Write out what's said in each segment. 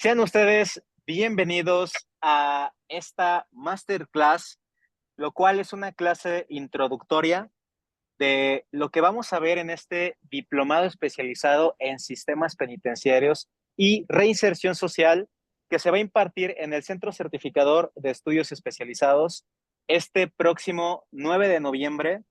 Sean ustedes bienvenidos a esta masterclass, lo cual es una clase introductoria de lo que vamos a ver en este diplomado especializado en sistemas penitenciarios y reinserción social que se va a impartir en el Centro Certificador de Estudios Especializados este próximo 9 de noviembre.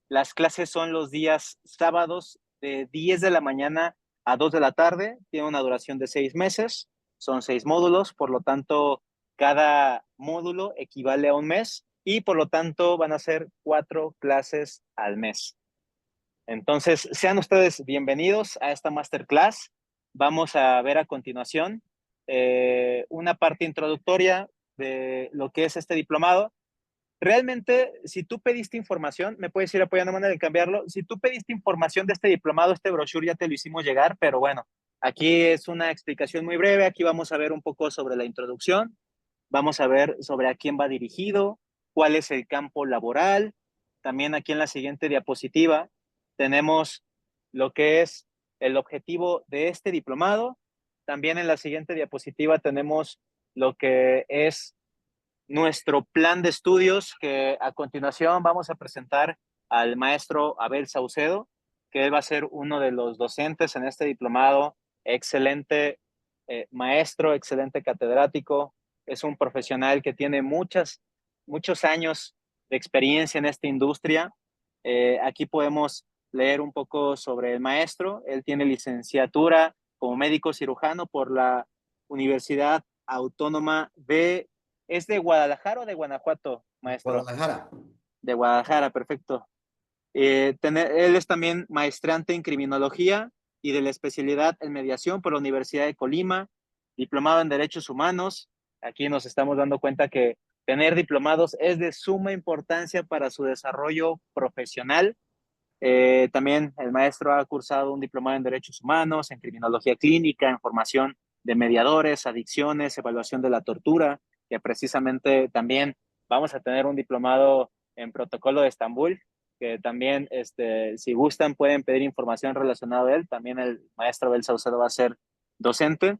Las clases son los días sábados de 10 de la mañana a 2 de la tarde. Tiene una duración de 6 meses. Son 6 módulos, por lo tanto, cada módulo equivale a un mes y por lo tanto van a ser 4 clases al mes. Entonces, sean ustedes bienvenidos a esta masterclass. Vamos a ver a continuación una parte introductoria de lo que es este diplomado. Realmente, si tú pediste información, me puedes ir apoyando manera de cambiarlo. Si tú pediste información de este diplomado, este brochure ya te lo hicimos llegar, pero bueno, aquí es una explicación muy breve. Aquí vamos a ver un poco sobre la introducción, vamos a ver sobre a quién va dirigido, cuál es el campo laboral. También aquí en la siguiente diapositiva tenemos lo que es el objetivo de este diplomado. También en la siguiente diapositiva tenemos lo que es nuestro plan de estudios, que a continuación vamos a presentar al maestro Abel Saucedo, que él va a ser uno de los docentes en este diplomado. Excelente maestro, excelente catedrático, es un profesional que tiene muchos años de experiencia en esta industria. Aquí podemos leer un poco sobre el maestro. Él tiene licenciatura como médico cirujano por la Universidad Autónoma de... ¿Es de Guadalajara o de Guanajuato, maestro? Guadalajara. De Guadalajara, perfecto. Él es también maestrante en criminología y de la especialidad en mediación por la Universidad de Colima, diplomado en derechos humanos. Aquí nos estamos dando cuenta que tener diplomados es de suma importancia para su desarrollo profesional. También el maestro ha cursado un diplomado en derechos humanos, en criminología clínica, en formación de mediadores, adicciones, evaluación de la tortura, que precisamente también vamos a tener un diplomado en protocolo de Estambul, que también, si gustan, pueden pedir información relacionada a él. También el maestro Abel Saucedo va a ser docente.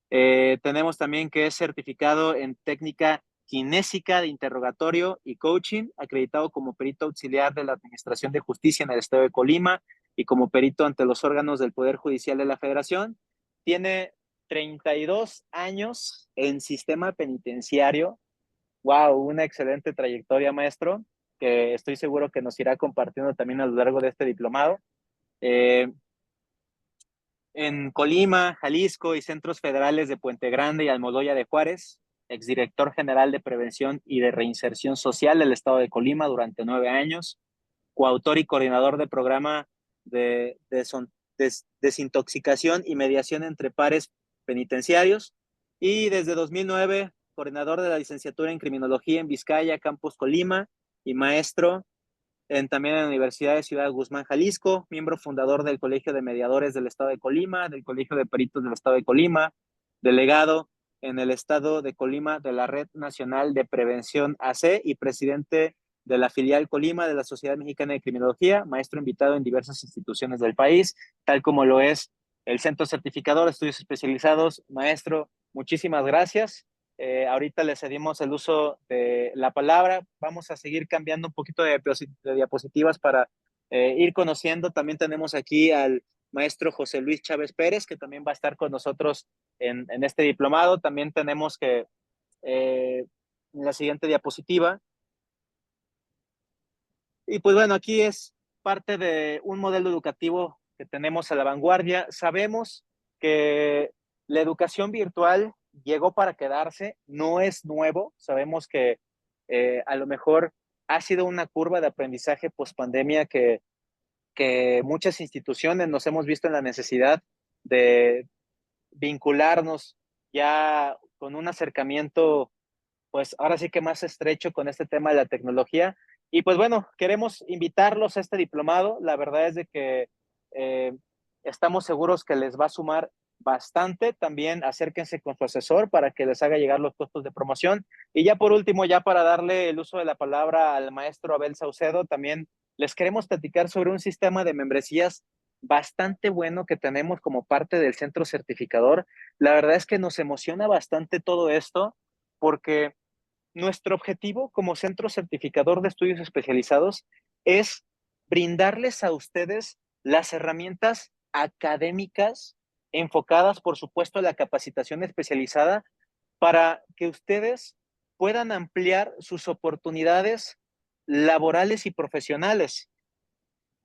Tenemos también que es certificado en técnica kinésica de interrogatorio y coaching, acreditado como perito auxiliar de la Administración de Justicia en el Estado de Colima y como perito ante los órganos del Poder Judicial de la Federación. Tiene 32 años en sistema penitenciario. Wow, una excelente trayectoria, maestro, que estoy seguro que nos irá compartiendo también a lo largo de este diplomado. Eh, en Colima, Jalisco y centros federales de Puente Grande y Almoloya de Juárez, exdirector general de Prevención y de Reinserción Social del Estado de Colima durante 9 años, coautor y coordinador de programa de desintoxicación y mediación entre pares penitenciarios, y desde 2009 coordinador de la licenciatura en Criminología en Vizcaya, Campus Colima, y maestro también en la Universidad de Ciudad Guzmán, Jalisco, miembro fundador del Colegio de Mediadores del Estado de Colima, del Colegio de Peritos del Estado de Colima, delegado en el Estado de Colima de la Red Nacional de Prevención AC y presidente de la filial Colima de la Sociedad Mexicana de Criminología, maestro invitado en diversas instituciones del país, tal como lo es el Centro Certificador de Estudios Especializados. Maestro, muchísimas gracias. Ahorita le cedimos el uso de la palabra. Vamos a seguir cambiando un poquito de diapositivas para ir conociendo. También tenemos aquí al maestro José Luis Chávez Pérez, que también va a estar con nosotros en este diplomado. También tenemos que, en la siguiente diapositiva. Y pues bueno, aquí es parte de un modelo educativo que tenemos a la vanguardia. Sabemos que la educación virtual llegó para quedarse, no es nuevo. Sabemos que a lo mejor ha sido una curva de aprendizaje post pandemia que muchas instituciones nos hemos visto en la necesidad de vincularnos ya con un acercamiento, pues ahora sí que más estrecho con este tema de la tecnología. Y pues bueno, queremos invitarlos a este diplomado. La verdad es de que eh, estamos seguros que les va a sumar bastante. También acérquense con su asesor para que les haga llegar los costos de promoción. Y ya por último, ya para darle el uso de la palabra al maestro Abel Saucedo, también les queremos platicar sobre un sistema de membresías bastante bueno que tenemos como parte del centro certificador. La verdad es que nos emociona bastante todo esto porque nuestro objetivo como centro certificador de estudios especializados es brindarles a ustedes las herramientas académicas enfocadas, por supuesto, a la capacitación especializada para que ustedes puedan ampliar sus oportunidades laborales y profesionales.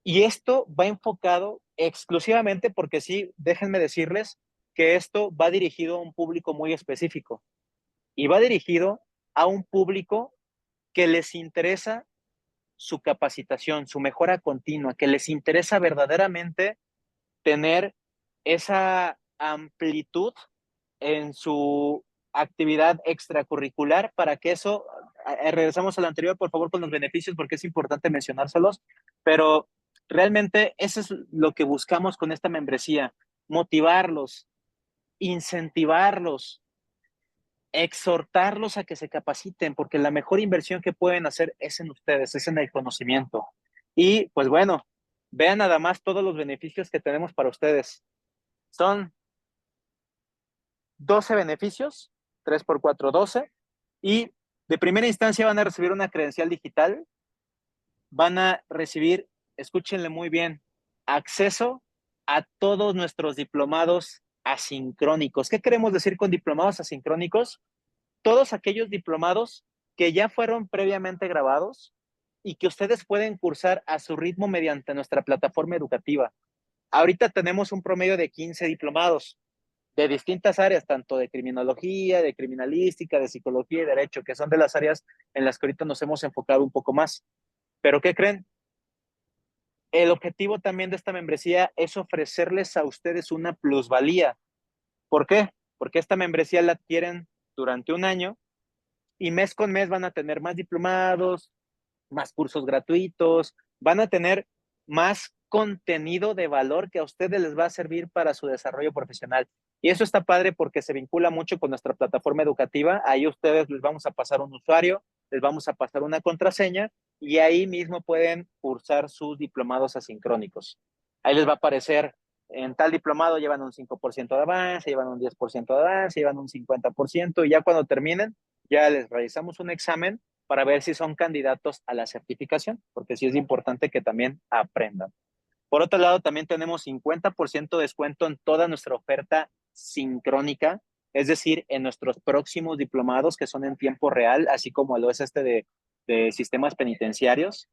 Y esto va enfocado exclusivamente porque sí, déjenme decirles que esto va dirigido a un público muy específico y va dirigido a un público que les interesa su capacitación, su mejora continua, que les interesa verdaderamente tener esa amplitud en su actividad extracurricular para que eso, regresamos al anterior, por favor, con los beneficios, porque es importante mencionárselos, pero realmente eso es lo que buscamos con esta membresía, motivarlos, incentivarlos, exhortarlos a que se capaciten, porque la mejor inversión que pueden hacer es en ustedes, es en el conocimiento. Y pues bueno, vean nada más todos los beneficios que tenemos para ustedes. Son 12 beneficios, 3 por 4, 12, y de primera instancia van a recibir una credencial digital, van a recibir, escúchenle muy bien, acceso a todos nuestros diplomados asincrónicos. ¿Qué queremos decir con diplomados asincrónicos? Todos aquellos diplomados que ya fueron previamente grabados y que ustedes pueden cursar a su ritmo mediante nuestra plataforma educativa. Ahorita tenemos un promedio de 15 diplomados de distintas áreas, tanto de criminología, de criminalística, de psicología y derecho, que son de las áreas en las que ahorita nos hemos enfocado un poco más. Pero ¿qué creen? El objetivo también de esta membresía es ofrecerles a ustedes una plusvalía. ¿Por qué? Porque esta membresía la adquieren durante un año y mes con mes van a tener más diplomados, más cursos gratuitos, van a tener más contenido de valor que a ustedes les va a servir para su desarrollo profesional. Y eso está padre porque se vincula mucho con nuestra plataforma educativa. Ahí ustedes les vamos a pasar un usuario, les vamos a pasar una contraseña y ahí mismo pueden cursar sus diplomados asincrónicos. Ahí les va a aparecer en tal diplomado llevan un 5% de avance, llevan un 10% de avance, llevan un 50% y ya cuando terminen, ya les realizamos un examen para ver si son candidatos a la certificación, porque sí es importante que también aprendan. Por otro lado, también tenemos 50% de descuento en toda nuestra oferta sincrónica, es decir, en nuestros próximos diplomados que son en tiempo real, así como lo es este de sistemas penitenciarios.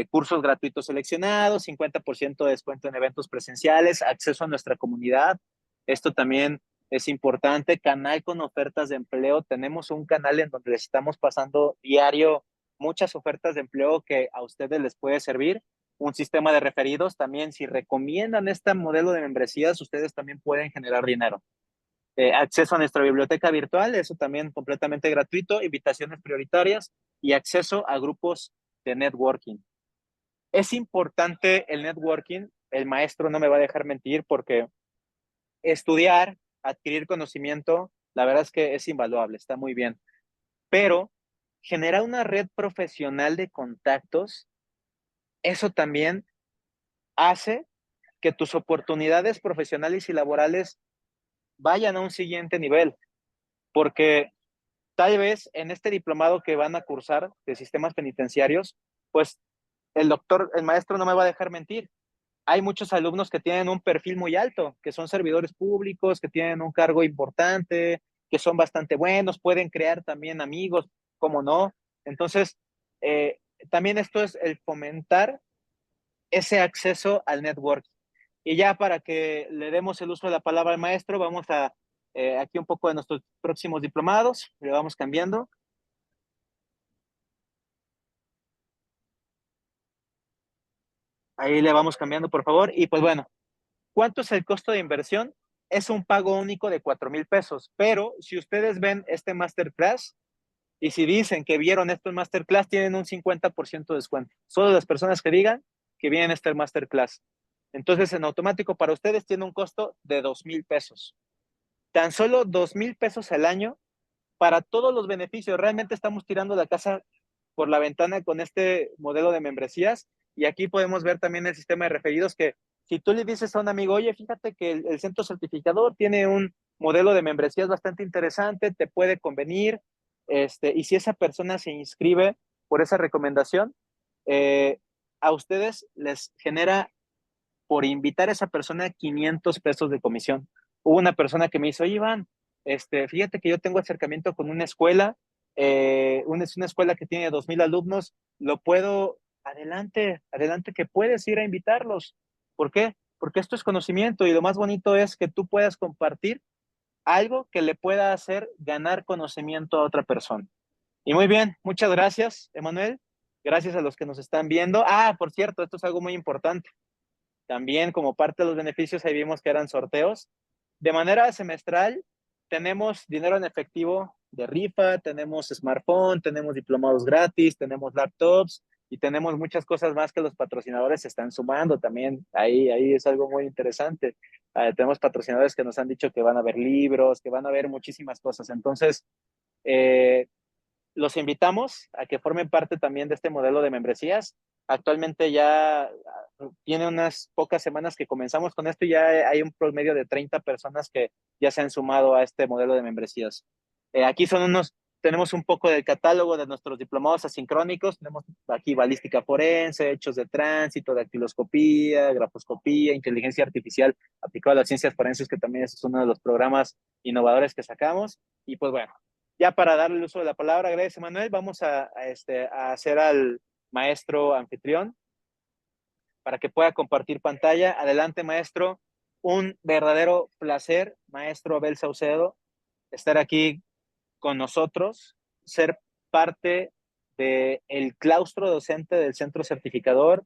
Cursos gratuitos seleccionados, 50% de descuento en eventos presenciales, acceso a nuestra comunidad. Esto también es importante. Canal con ofertas de empleo. Tenemos un canal en donde les estamos pasando diario muchas ofertas de empleo que a ustedes les puede servir. Un sistema de referidos también. Si recomiendan este modelo de membresías, ustedes también pueden generar dinero. Acceso a nuestra biblioteca virtual, eso también completamente gratuito, invitaciones prioritarias y acceso a grupos de networking. Es importante el networking, el maestro no me va a dejar mentir porque estudiar, adquirir conocimiento, la verdad es que es invaluable, está muy bien, pero generar una red profesional de contactos, eso también hace que tus oportunidades profesionales y laborales vayan a un siguiente nivel, porque tal vez en este diplomado que van a cursar de sistemas penitenciarios, pues el maestro no me va a dejar mentir. Hay muchos alumnos que tienen un perfil muy alto, que son servidores públicos, que tienen un cargo importante, que son bastante buenos, pueden crear también amigos, ¿cómo no? Entonces, eh, también esto es el fomentar ese acceso al network. Y ya para que le demos el uso de la palabra al maestro, vamos a aquí un poco de nuestros próximos diplomados, le vamos cambiando. Ahí le vamos cambiando, por favor. Y pues bueno, ¿cuánto es el costo de inversión? Es un pago único de 4,000 pesos, pero si ustedes ven este masterclass y si dicen que vieron esto en masterclass, tienen un 50% de descuento. Solo las personas que digan que vienen este masterclass. Entonces, en automático para ustedes tiene un costo de 2,000 pesos. Tan solo 2,000 pesos al año para todos los beneficios. Realmente estamos tirando la casa por la ventana con este modelo de membresías y aquí podemos ver también el sistema de referidos que Si tú le dices a un amigo, oye, fíjate que el centro certificador tiene un modelo de membresías bastante interesante, te puede convenir, y si esa persona se inscribe por esa recomendación, eh, a ustedes les genera por invitar a esa persona 500 pesos de comisión. Hubo una persona que me dice, oye, Iván, fíjate que yo tengo acercamiento con una escuela, es una escuela que tiene 2,000 alumnos, lo puedo, adelante, adelante que puedes ir a invitarlos. ¿Por qué? Porque esto es conocimiento y lo más bonito es que tú puedas compartir algo que le pueda hacer ganar conocimiento a otra persona. Y muy bien, muchas gracias, Emanuel. Gracias a los que nos están viendo. Ah, por cierto, esto es algo muy importante. También como parte de los beneficios, ahí vimos que eran sorteos. De manera semestral, tenemos dinero en efectivo de rifa, tenemos smartphone, tenemos diplomados gratis, tenemos laptops y tenemos muchas cosas más que los patrocinadores se están sumando también. Ahí es algo muy interesante. Tenemos patrocinadores que nos han dicho que van a ver libros, que van a ver muchísimas cosas. Entonces, eh, los invitamos a que formen parte también de este modelo de membresías. Actualmente ya tiene unas pocas semanas que comenzamos con esto y ya hay un promedio de 30 personas que ya se han sumado a este modelo de membresías. Aquí tenemos un poco del catálogo de nuestros diplomados asincrónicos. Tenemos aquí balística forense, hechos de tránsito, dactiloscopía, grafoscopía, inteligencia artificial aplicada a las ciencias forenses, que también es uno de los programas innovadores que sacamos. Y pues bueno, ya para darle el uso de la palabra, gracias Manuel, vamos a hacer al maestro anfitrión para que pueda compartir pantalla. Adelante, maestro. Un verdadero placer, maestro Abel Saucedo, estar aquí con nosotros, ser parte del claustro docente del centro certificador.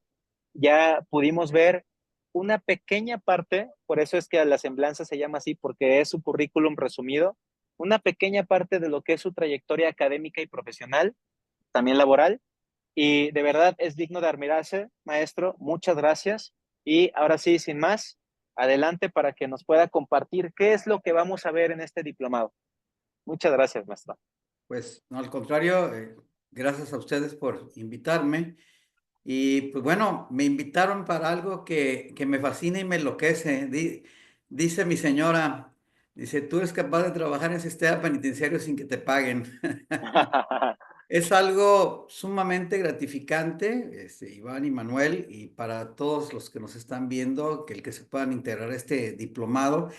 Ya pudimos ver una pequeña parte, por eso es que a la semblanza se llama así, porque es su currículum resumido, una pequeña parte de lo que es su trayectoria académica y profesional, también laboral, y de verdad es digno de admirarse, maestro. Muchas gracias. Y ahora sí, sin más, adelante para que nos pueda compartir qué es lo que vamos a ver en este diplomado. Muchas gracias, maestro. Pues no, al contrario, gracias a ustedes por invitarme. Y pues bueno, me invitaron para algo que me fascina y me enloquece. Dice mi señora, dice, tú eres capaz de trabajar en sistema penitenciario sin que te paguen. Es algo sumamente gratificante, Iván y Manuel, y para todos los que nos están viendo, que se puedan integrar a este diplomado,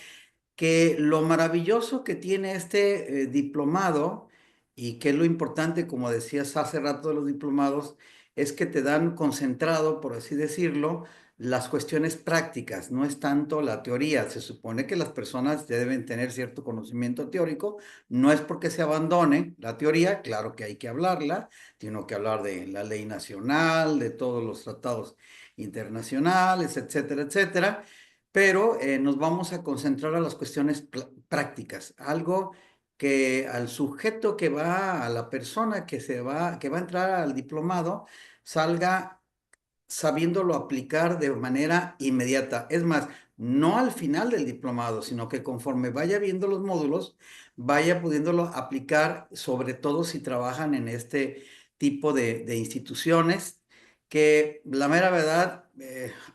que lo maravilloso que tiene este diplomado y que es lo importante, como decías hace rato de los diplomados, es que te dan concentrado, por así decirlo, las cuestiones prácticas, no es tanto la teoría. Se supone que las personas deben tener cierto conocimiento teórico, no es porque se abandone la teoría, claro que hay que hablarla, tiene que hablar de la ley nacional, de todos los tratados internacionales, etcétera, etcétera, pero nos vamos a concentrar a las cuestiones prácticas, algo que al sujeto que va, a la persona que va a entrar al diplomado, salga sabiéndolo aplicar de manera inmediata. Es más, no al final del diplomado, sino que conforme vaya viendo los módulos, vaya pudiéndolo aplicar, sobre todo si trabajan en este tipo de instituciones que la mera verdad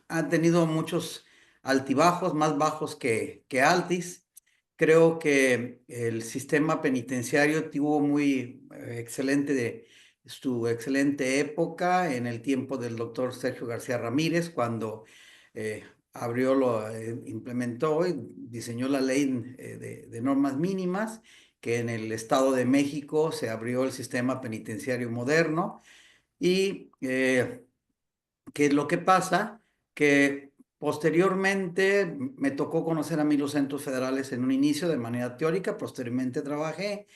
han tenido muchos altibajos, más bajos que altis. Creo que el sistema penitenciario tuvo muy excelente su excelente época en el tiempo del doctor Sergio García Ramírez, cuando eh, implementó y diseñó la ley de normas mínimas, que en el Estado de México se abrió el sistema penitenciario moderno y ¿qué es lo que pasa? Que posteriormente me tocó conocer a mí los centros federales en un inicio de manera teórica, posteriormente trabajé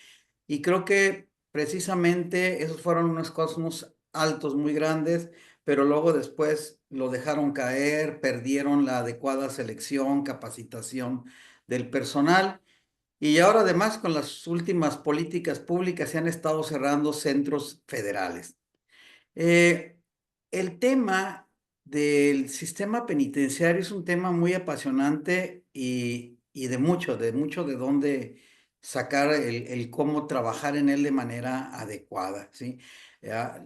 y creo que precisamente esos fueron unos cosmos altos muy grandes, pero luego después lo dejaron caer, perdieron la adecuada selección, capacitación del personal. Y ahora además con las últimas políticas públicas se han estado cerrando centros federales. Eh, el tema del sistema penitenciario es un tema muy apasionante y de mucho de dónde sacar el cómo trabajar en él de manera adecuada, ¿sí?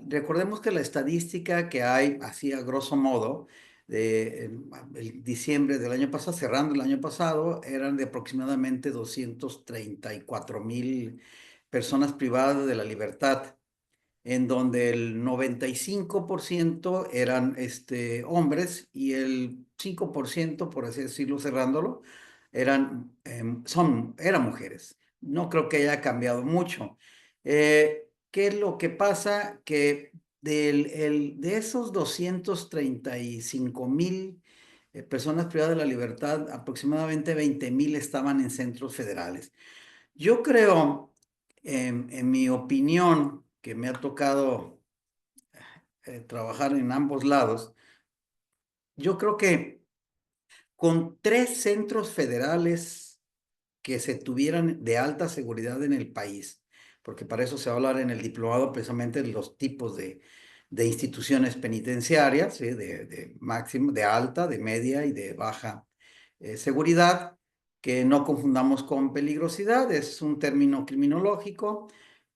Recordemos que la estadística que hay, así a grosso modo, el diciembre del año pasado, cerrando el año pasado, eran de aproximadamente 234,000 personas privadas de la libertad, en donde el 95% eran hombres y el 5%, por así decirlo, cerrándolo, eran mujeres. No creo que haya cambiado mucho. ¿Qué es lo que pasa? Que de esos 235,000 personas privadas de la libertad, aproximadamente 20,000 estaban en centros federales. Yo creo, en mi opinión, que me ha tocado trabajar en ambos lados, yo creo que con 3 centros federales que se tuvieran de alta seguridad en el país, porque para eso se va a hablar en el diplomado precisamente de los tipos de instituciones penitenciarias, ¿sí? De máximo, de alta, de media y de baja seguridad, que no confundamos con peligrosidad, es un término criminológico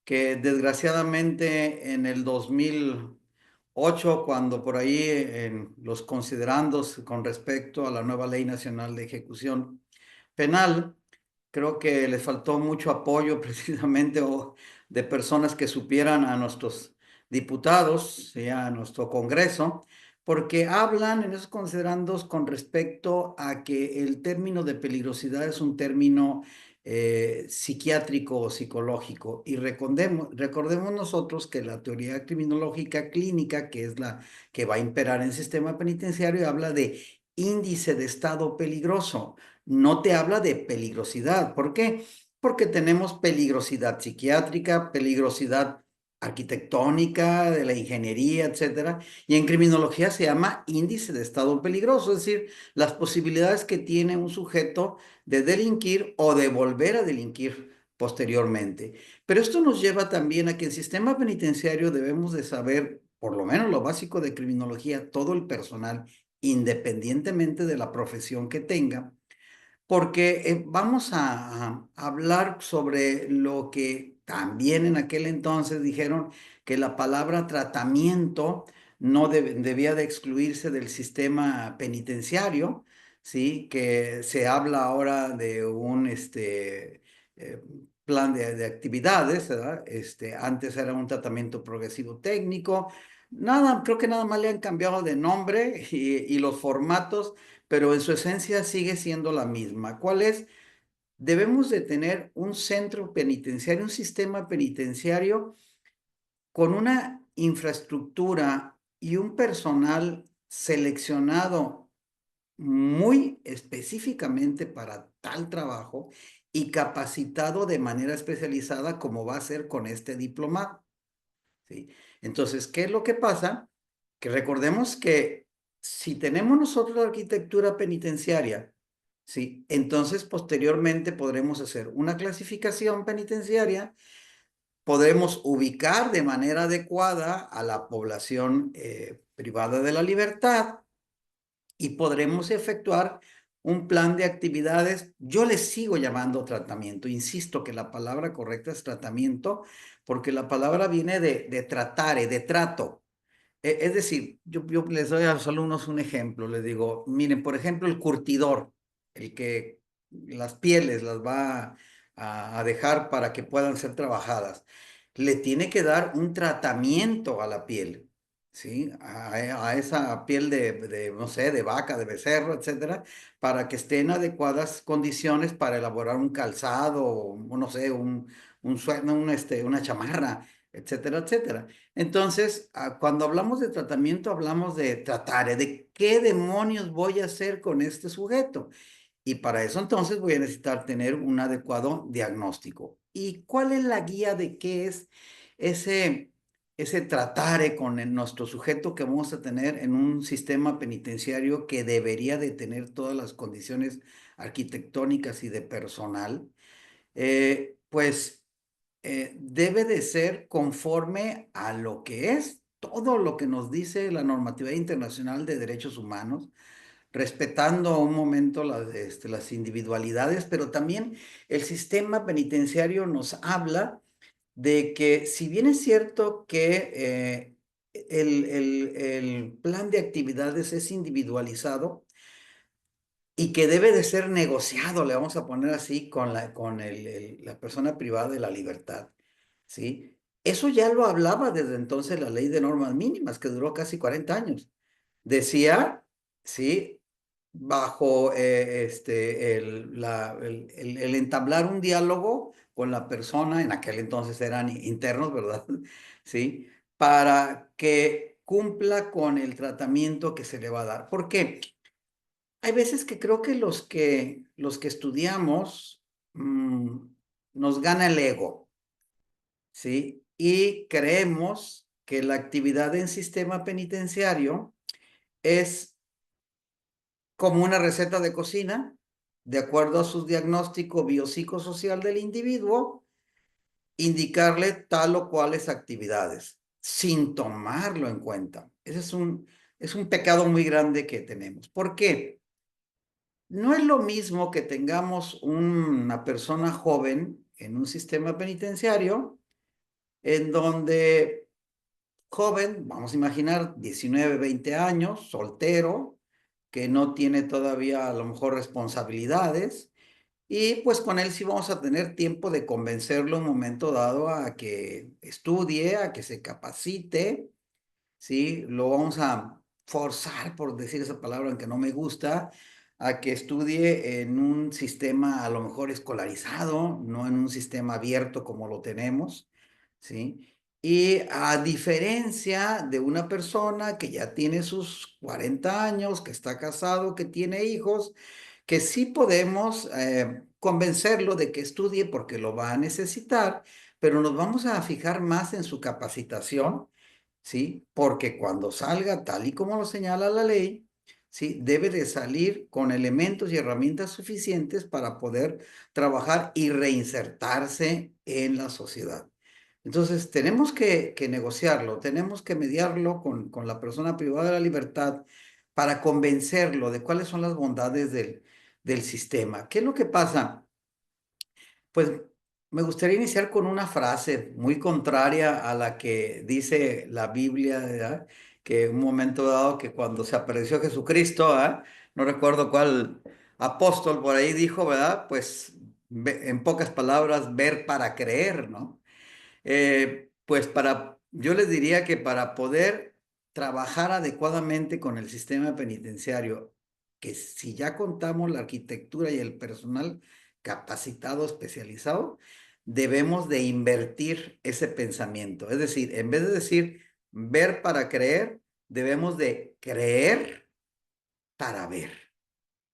que desgraciadamente en el 2008, cuando por ahí en los considerandos con respecto a la nueva Ley Nacional de Ejecución Penal, creo que les faltó mucho apoyo precisamente de personas que supieran a nuestros diputados, ¿sí? A nuestro Congreso, porque hablan en esos considerandos con respecto a que el término de peligrosidad es un término psiquiátrico o psicológico. Y recordemos nosotros que la teoría criminológica clínica, que es la que va a imperar en el sistema penitenciario, habla de índice de estado peligroso, no te habla de peligrosidad. ¿Por qué? Porque tenemos peligrosidad psiquiátrica, peligrosidad arquitectónica, de la ingeniería, etcétera, y en criminología se llama índice de estado peligroso, es decir, las posibilidades que tiene un sujeto de delinquir o de volver a delinquir posteriormente. Pero esto nos lleva también a que el sistema penitenciario debemos de saber, por lo menos lo básico de criminología, todo el personal, independientemente de la profesión que tenga, porque vamos a hablar sobre lo que también en aquel entonces dijeron, que la palabra tratamiento no debía de excluirse del sistema penitenciario, ¿sí? Que se habla ahora de un eh, plan de actividades, ¿verdad? Antes era un tratamiento progresivo técnico. Nada, creo que nada más le han cambiado de nombre y los formatos, pero en su esencia sigue siendo la misma. ¿Cuál es? Debemos de tener un centro penitenciario, un sistema penitenciario con una infraestructura y un personal seleccionado muy específicamente para tal trabajo y capacitado de manera especializada como va a ser con este diplomado, ¿sí? Entonces, ¿qué es lo que pasa? Que recordemos que si tenemos nosotros la arquitectura penitenciaria, ¿sí? Entonces posteriormente podremos hacer una clasificación penitenciaria, podremos ubicar de manera adecuada a la población privada de la libertad y podremos efectuar un plan de actividades. Yo les sigo llamando tratamiento. Insisto que la palabra correcta es tratamiento, porque la palabra viene de tratare, de trato. Es decir, yo les doy a los alumnos un ejemplo. Les digo, miren, por ejemplo, el curtidor, el que las pieles las va a dejar para que puedan ser trabajadas, le tiene que dar un tratamiento a la piel, ¿sí? A esa piel no sé, de vaca, de becerro, etcétera, para que esté en adecuadas condiciones para elaborar un calzado, o no sé, una chamarra, etcétera, etcétera. Entonces, cuando hablamos de tratamiento, hablamos de tratar, de qué demonios voy a hacer con este sujeto. Y para eso entonces voy a necesitar tener un adecuado diagnóstico. ¿Y cuál es la guía de qué es ese tratare con nuestro sujeto que vamos a tener en un sistema penitenciario que debería de tener todas las condiciones arquitectónicas y de personal? Pues debe de ser conforme a lo que es todo lo que nos dice la normatividad internacional de derechos humanos, respetando un momento las individualidades, pero también el sistema penitenciario nos habla de que si bien es cierto que el plan de actividades es individualizado y que debe de ser negociado, le vamos a poner así, la persona privada de la libertad, ¿sí? Eso ya lo hablaba desde entonces la ley de normas mínimas, que duró casi 40 años. Decía, ¿sí? Bajo el entablar un diálogo con la persona, en aquel entonces eran internos, ¿verdad? ¿Sí? Para que cumpla con el tratamiento que se le va a dar. ¿Por qué? Hay veces que creo que los que estudiamos nos gana el ego, ¿sí? Y creemos que la actividad en sistema penitenciario es como una receta de cocina, de acuerdo a su diagnóstico biopsicosocial del individuo, indicarle tal o cuales actividades, sin tomarlo en cuenta. Ese es un pecado muy grande que tenemos. ¿Por qué? No es lo mismo que tengamos una persona joven en un sistema penitenciario en donde joven, vamos a imaginar 19, 20 años, soltero, que no tiene todavía a lo mejor responsabilidades, y pues con él sí vamos a tener tiempo de convencerlo en un momento dado a que estudie, a que se capacite, ¿sí? Lo vamos a forzar, por decir esa palabra, aunque no me gusta, a que estudie en un sistema a lo mejor escolarizado, no en un sistema abierto como lo tenemos, ¿sí? Y a diferencia de una persona que ya tiene sus 40 años, que está casado, que tiene hijos, que sí podemos convencerlo de que estudie porque lo va a necesitar, pero nos vamos a fijar más en su capacitación, ¿sí? Porque cuando salga, tal y como lo señala la ley, ¿sí? Debe de salir con elementos y herramientas suficientes para poder trabajar y reinsertarse en la sociedad. Entonces, tenemos que negociarlo, tenemos que mediarlo con la persona privada de la libertad para convencerlo de cuáles son las bondades del sistema. ¿Qué es lo que pasa? Pues me gustaría iniciar con una frase muy contraria a la que dice la Biblia, ¿verdad? Que en un momento dado que cuando se apareció Jesucristo, ¿verdad? No recuerdo cuál apóstol por ahí dijo, ¿verdad? Pues en pocas palabras, ver para creer, ¿no? Pues yo les diría que para poder trabajar adecuadamente con el sistema penitenciario, que si ya contamos la arquitectura y el personal capacitado, especializado, debemos de invertir ese pensamiento. Es decir, en vez de decir ver para creer, debemos de creer para ver.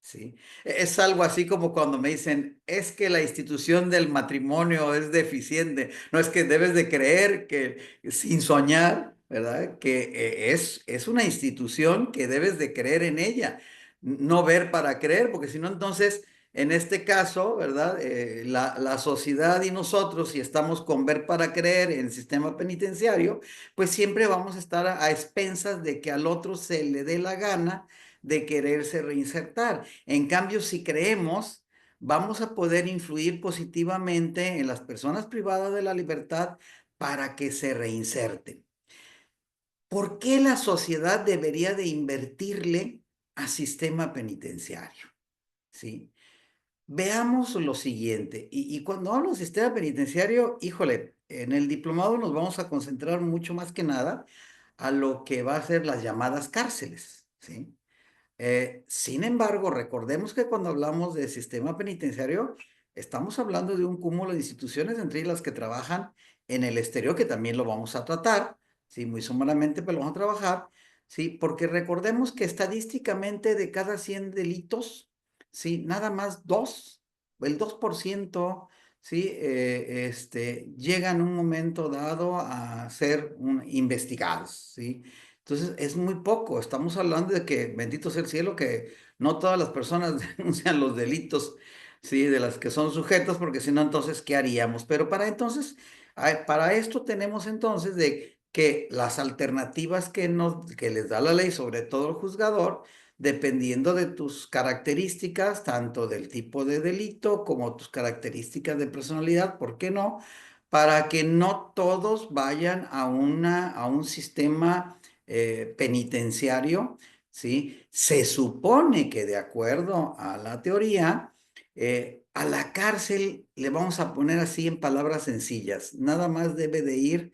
Sí, es algo así como cuando me dicen, es que la institución del matrimonio es deficiente. No, es que debes de creer que sin soñar, ¿verdad? Que es una institución que debes de creer en ella, no ver para creer, porque si no, entonces, en este caso, ¿verdad? La sociedad y nosotros, si estamos con ver para creer en el sistema penitenciario, pues siempre vamos a estar a expensas de que al otro se le dé la gana de quererse reinsertar. En cambio, si creemos, vamos a poder influir positivamente en las personas privadas de la libertad para que se reinserten. ¿Por qué la sociedad debería de invertirle a sistema penitenciario? ¿Sí? Veamos lo siguiente, y cuando hablo de sistema penitenciario, híjole, en el diplomado nos vamos a concentrar mucho más que nada a lo que va a ser las llamadas cárceles, ¿sí? Sin embargo, recordemos que cuando hablamos de sistema penitenciario, estamos hablando de un cúmulo de instituciones, entre las que trabajan en el exterior, que también lo vamos a tratar, sí, muy sumaramente, pero lo vamos a trabajar, sí, porque recordemos que estadísticamente de cada 100 delitos, sí, nada más dos, el 2%, sí, llegan en un momento dado a ser investigados, sí. Entonces, es muy poco. Estamos hablando de que, bendito sea el cielo, que no todas las personas denuncian los delitos, sí, de las que son sujetos, porque si no, entonces, ¿qué haríamos? Pero para esto tenemos entonces de que las alternativas que les da la ley, sobre todo el juzgador, dependiendo de tus características, tanto del tipo de delito como tus características de personalidad, ¿por qué no? para que no todos vayan a un sistema penitenciario, ¿sí? Se supone que de acuerdo a la teoría, a la cárcel le vamos a poner así en palabras sencillas, nada más debe de ir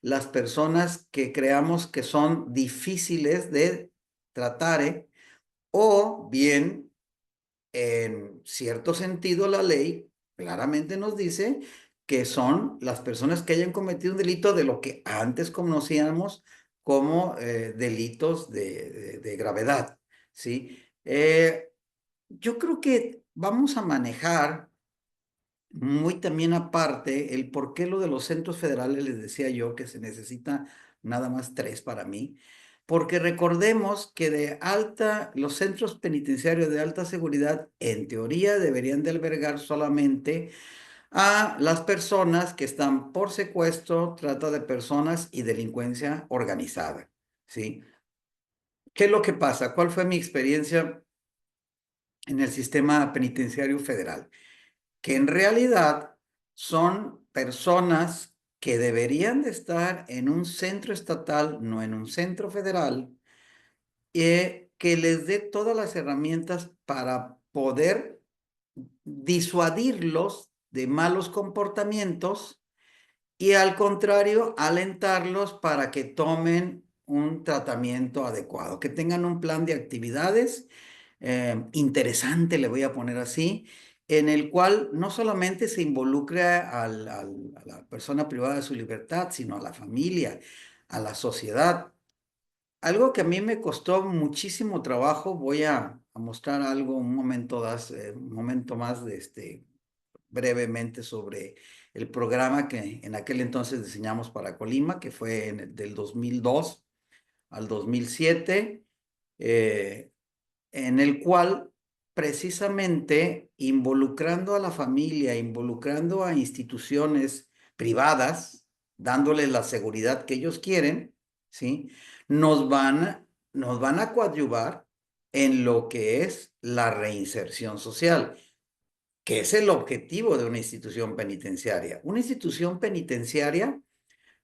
las personas que creamos que son difíciles de tratar, o bien, en cierto sentido, la ley claramente nos dice que son las personas que hayan cometido un delito de lo que antes conocíamos como delitos de gravedad, ¿sí? Yo creo que vamos a manejar muy también aparte el por qué lo de los centros federales, les decía yo que se necesita nada más 3 para mí, porque recordemos que los centros penitenciarios de alta seguridad en teoría deberían de albergar solamente a las personas que están por secuestro, trata de personas y delincuencia organizada, ¿sí? ¿Qué es lo que pasa? ¿Cuál fue mi experiencia en el sistema penitenciario federal? Que en realidad son personas que deberían de estar en un centro estatal, no en un centro federal, que les dé todas las herramientas para poder disuadirlos de malos comportamientos y al contrario, alentarlos para que tomen un tratamiento adecuado, que tengan un plan de actividades interesante, le voy a poner así, en el cual no solamente se involucre a la persona privada de su libertad, sino a la familia, a la sociedad. Algo que a mí me costó muchísimo trabajo, voy a mostrar algo un momento más de brevemente sobre el programa que en aquel entonces diseñamos para Colima, que fue del 2002 al 2007, eh, en el cual precisamente involucrando a la familia, involucrando a instituciones privadas, dándoles la seguridad que ellos quieren, ¿sí? Nos van a coadyuvar en lo que es la reinserción social, que es el objetivo de una institución penitenciaria. Una institución penitenciaria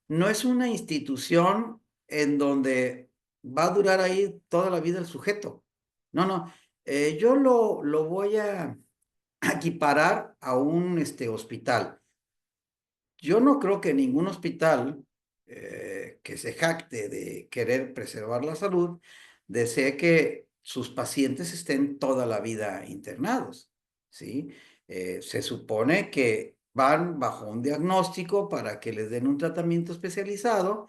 no es una institución en donde va a durar ahí toda la vida el sujeto. No, no. Yo lo voy a equiparar a un hospital. Yo no creo que ningún hospital que se jacte de querer preservar la salud desee que sus pacientes estén toda la vida internados, ¿sí? Se supone que van bajo un diagnóstico para que les den un tratamiento especializado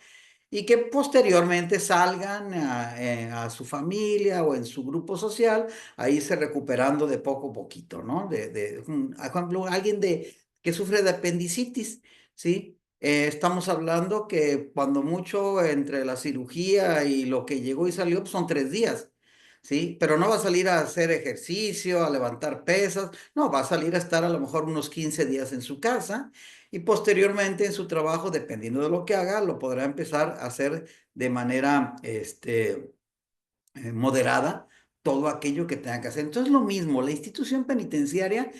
y que posteriormente salgan a su familia o en su grupo social a irse recuperando de poco a poquito, ¿no? Por ejemplo, alguien que sufre de apendicitis, ¿sí? Estamos hablando que cuando mucho entre la cirugía y lo que llegó y salió pues son 3 días, ¿sí? Pero no va a salir a hacer ejercicio, a levantar pesas, no, va a salir a estar a lo mejor unos 15 días en su casa y posteriormente en su trabajo, dependiendo de lo que haga, lo podrá empezar a hacer de manera moderada todo aquello que tenga que hacer. Entonces, lo mismo, la institución penitenciaria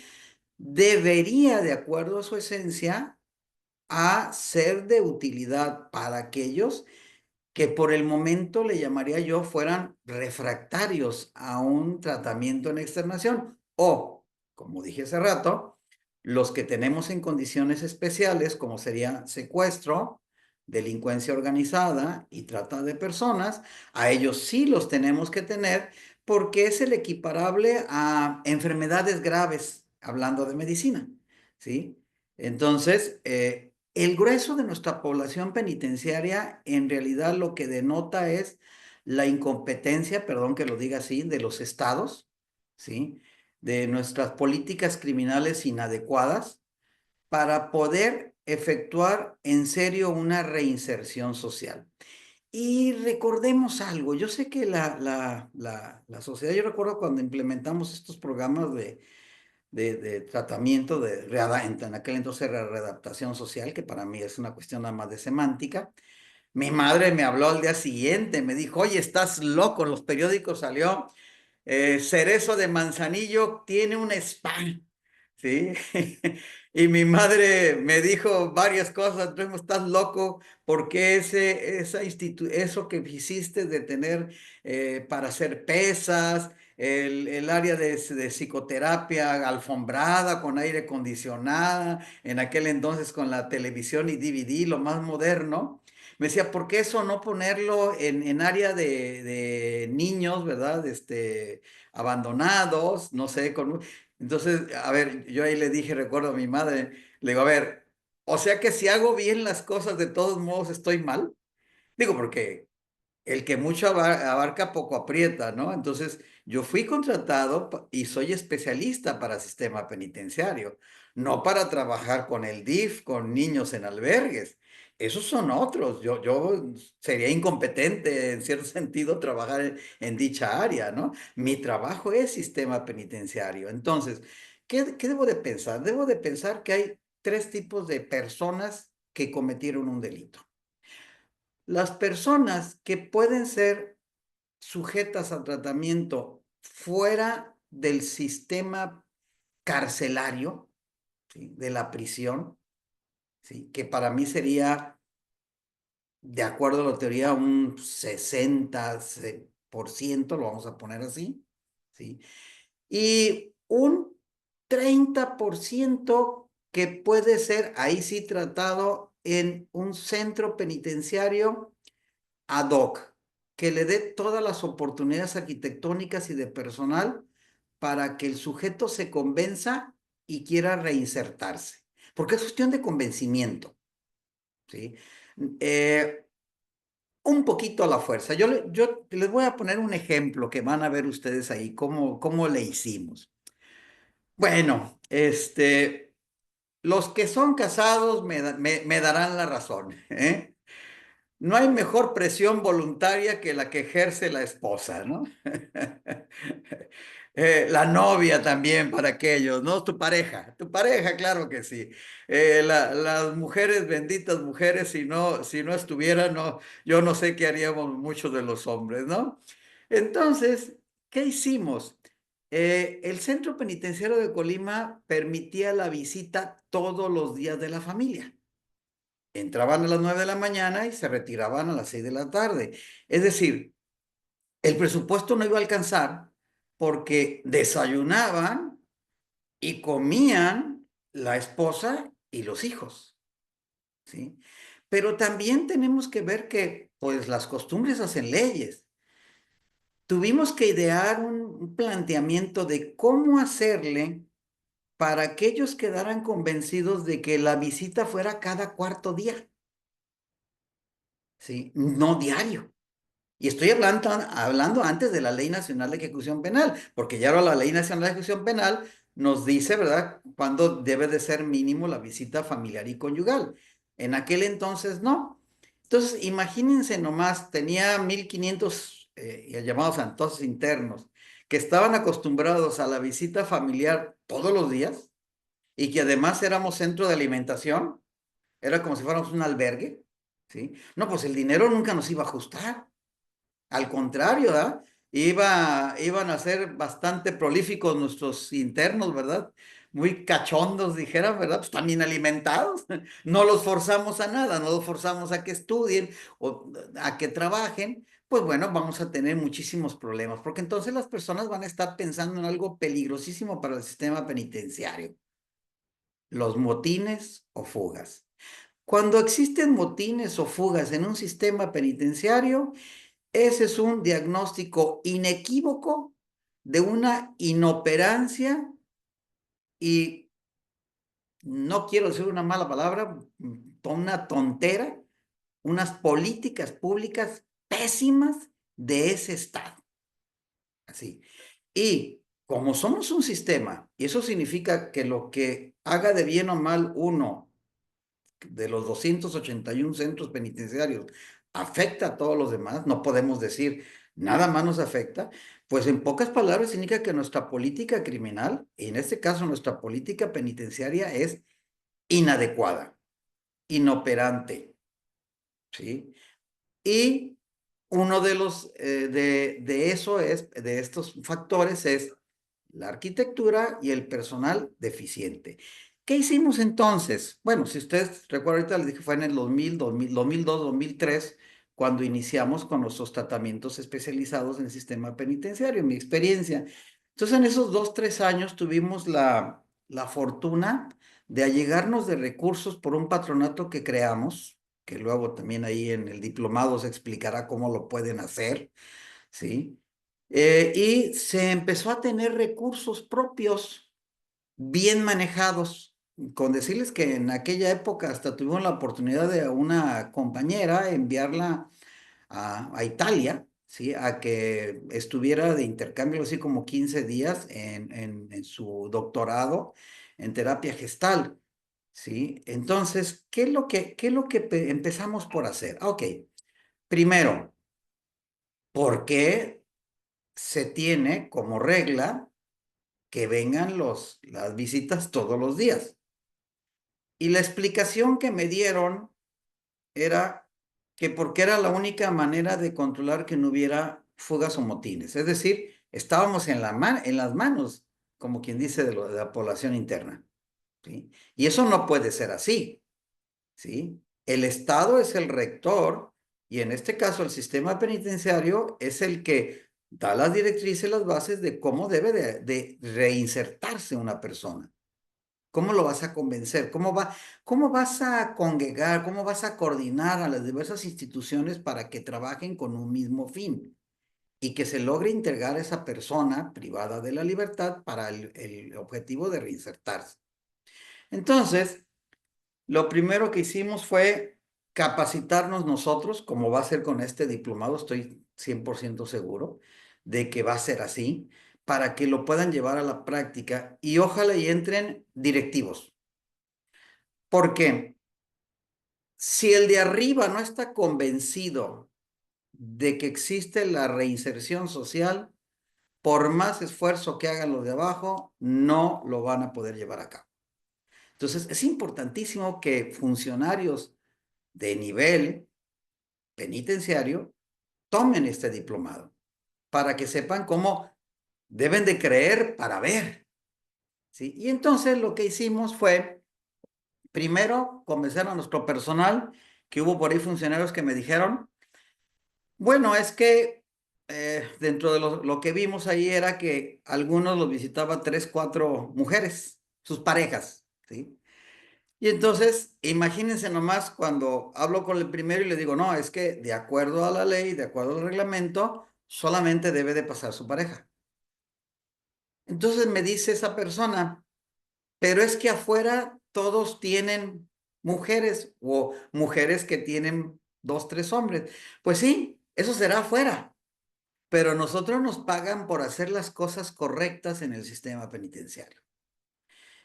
debería, de acuerdo a su esencia, a ser de utilidad para aquellos que por el momento le llamaría yo fueran refractarios a un tratamiento en externación o, como dije hace rato, los que tenemos en condiciones especiales, como sería secuestro, delincuencia organizada y trata de personas, a ellos sí los tenemos que tener porque es el equiparable a enfermedades graves, hablando de medicina, ¿sí? Entonces, el grueso de nuestra población penitenciaria en realidad lo que denota es la incompetencia, perdón que lo diga así, de los estados, ¿sí? De nuestras políticas criminales inadecuadas para poder efectuar en serio una reinserción social. Y recordemos algo, yo sé que la sociedad, yo recuerdo cuando implementamos estos programas de tratamiento, en aquel entonces era readaptación social, que para mí es una cuestión nada más de semántica. Mi madre me habló al día siguiente, me dijo, oye, estás loco, en los periódicos salió, Cerezo de Manzanillo tiene un spa, ¿sí? Y mi madre me dijo varias cosas, "Remo, estás loco, porque eso que hiciste de tener para hacer pesas, el área de psicoterapia alfombrada con aire acondicionada, en aquel entonces con la televisión y DVD, lo más moderno. Me decía, ¿por qué eso no ponerlo en área de niños, ¿verdad? Abandonados, no sé, entonces, a ver, yo ahí le dije, recuerdo a mi madre, le digo, a ver, o sea que si hago bien las cosas, de todos modos estoy mal. Digo, porque el que mucho abarca, poco aprieta, ¿no? Entonces, yo fui contratado y soy especialista para sistema penitenciario, no para trabajar con el DIF, con niños en albergues. Esos son otros. Yo sería incompetente en cierto sentido trabajar en dicha área, ¿no? Mi trabajo es sistema penitenciario. Entonces, ¿qué debo de pensar? Debo de pensar que hay tres tipos de personas que cometieron un delito. Las personas que pueden ser sujetas a tratamiento fuera del sistema carcelario, ¿sí? De la prisión, ¿sí? Que para mí sería, de acuerdo a la teoría, un 60%, lo vamos a poner así, ¿sí? Y un 30% que puede ser, ahí sí, tratado en un centro penitenciario ad hoc, que le dé todas las oportunidades arquitectónicas y de personal para que el sujeto se convenza y quiera reinsertarse. Porque es cuestión de convencimiento, ¿sí? Eh, un poquito a la fuerza. Yo les voy a poner un ejemplo que van a ver ustedes ahí, cómo le hicimos. Bueno, los que son casados me darán la razón, ¿eh? No hay mejor presión voluntaria que la que ejerce la esposa, ¿no? La novia también para aquellos, ¿no? Tu pareja, claro que sí. Las mujeres, benditas mujeres, si no estuvieran, no, yo no sé qué haríamos muchos de los hombres, ¿no? Entonces, ¿qué hicimos? El Centro Penitenciario de Colima permitía la visita todos los días de la familia. Entraban a las 9 de la mañana y se retiraban a las 6 de la tarde. Es decir, el presupuesto no iba a alcanzar porque desayunaban y comían la esposa y los hijos, ¿sí? Pero también tenemos que ver que, pues, las costumbres hacen leyes. Tuvimos que idear un planteamiento de cómo hacerle para que ellos quedaran convencidos de que la visita fuera cada cuarto día, ¿sí? No diario. Y estoy hablando antes de la Ley Nacional de Ejecución Penal, porque ya ahora la Ley Nacional de Ejecución Penal nos dice, ¿verdad?, cuándo debe de ser mínimo la visita familiar y conyugal. En aquel entonces no. Entonces, imagínense nomás, tenía 1,500 llamados entonces internos, que estaban acostumbrados a la visita familiar todos los días y que además éramos centro de alimentación, era como si fuéramos un albergue, ¿sí? No, pues el dinero nunca nos iba a ajustar. Al contrario, ¿verdad? Iban a ser bastante prolíficos nuestros internos, ¿verdad? Muy cachondos, dijeran, ¿verdad? Pues también alimentados. No los forzamos a nada, no los forzamos a que estudien o a que trabajen. Pues bueno, vamos a tener muchísimos problemas, porque entonces las personas van a estar pensando en algo peligrosísimo para el sistema penitenciario: los motines o fugas. Cuando existen motines o fugas en un sistema penitenciario, ese es un diagnóstico inequívoco de una inoperancia y, no quiero decir una mala palabra, una tontera, unas políticas públicas pésimas de ese Estado. Así. Y como somos un sistema, y eso significa que lo que haga de bien o mal uno de los 281 centros penitenciarios afecta a todos los demás, no podemos decir nada más nos afecta, pues en pocas palabras significa que nuestra política criminal, y en este caso nuestra política penitenciaria, es inadecuada, inoperante, ¿sí? Y uno de estos factores es la arquitectura y el personal deficiente. ¿Qué hicimos entonces? Bueno, si ustedes recuerdan, ahorita les dije, fue en el 2002, 2003, cuando iniciamos con nuestros tratamientos especializados en el sistema penitenciario, en mi experiencia. Entonces, en esos 2, 3 años tuvimos la fortuna de allegarnos de recursos por un patronato que creamos, que luego también ahí en el diplomado se explicará cómo lo pueden hacer, ¿sí? Y se empezó a tener recursos propios bien manejados. Con decirles que en aquella época hasta tuvimos la oportunidad de una compañera enviarla a Italia, ¿sí? A que estuviera de intercambio así como 15 días en su doctorado en terapia gestal, ¿sí? Entonces, ¿qué es lo que empezamos por hacer? Ok, primero, ¿por qué se tiene como regla que vengan las visitas todos los días? Y la explicación que me dieron era que porque era la única manera de controlar que no hubiera fugas o motines. Es decir, estábamos en las manos, como quien dice, de la población interna, ¿sí? Y eso no puede ser así, ¿sí? El Estado es el rector y en este caso el sistema penitenciario es el que da las directrices y las bases de cómo debe de reinsertarse una persona. ¿Cómo lo vas a convencer? ¿Cómo vas a congregar? ¿Cómo vas a coordinar a las diversas instituciones para que trabajen con un mismo fin y que se logre integrar a esa persona privada de la libertad para el objetivo de reinsertarse? Entonces, lo primero que hicimos fue capacitarnos nosotros, como va a ser con este diplomado, estoy 100% seguro de que va a ser así, para que lo puedan llevar a la práctica y ojalá y entren directivos. Porque si el de arriba no está convencido de que existe la reinserción social, por más esfuerzo que hagan los de abajo, no lo van a poder llevar a cabo. Entonces, es importantísimo que funcionarios de nivel penitenciario tomen este diplomado para que sepan cómo deben de creer para ver, ¿sí? Y entonces lo que hicimos fue, primero, convencer a nuestro personal, que hubo por ahí funcionarios que me dijeron, bueno, es que dentro de lo que vimos ahí era que algunos los visitaba 3, 4 mujeres, sus parejas, ¿sí? Y entonces, imagínense nomás cuando hablo con el primero y le digo, no, es que de acuerdo a la ley, de acuerdo al reglamento, solamente debe de pasar su pareja. Entonces me dice esa persona, pero es que afuera todos tienen mujeres o mujeres que tienen 2, 3 hombres. Pues sí, eso será afuera, pero nosotros nos pagan por hacer las cosas correctas en el sistema penitenciario.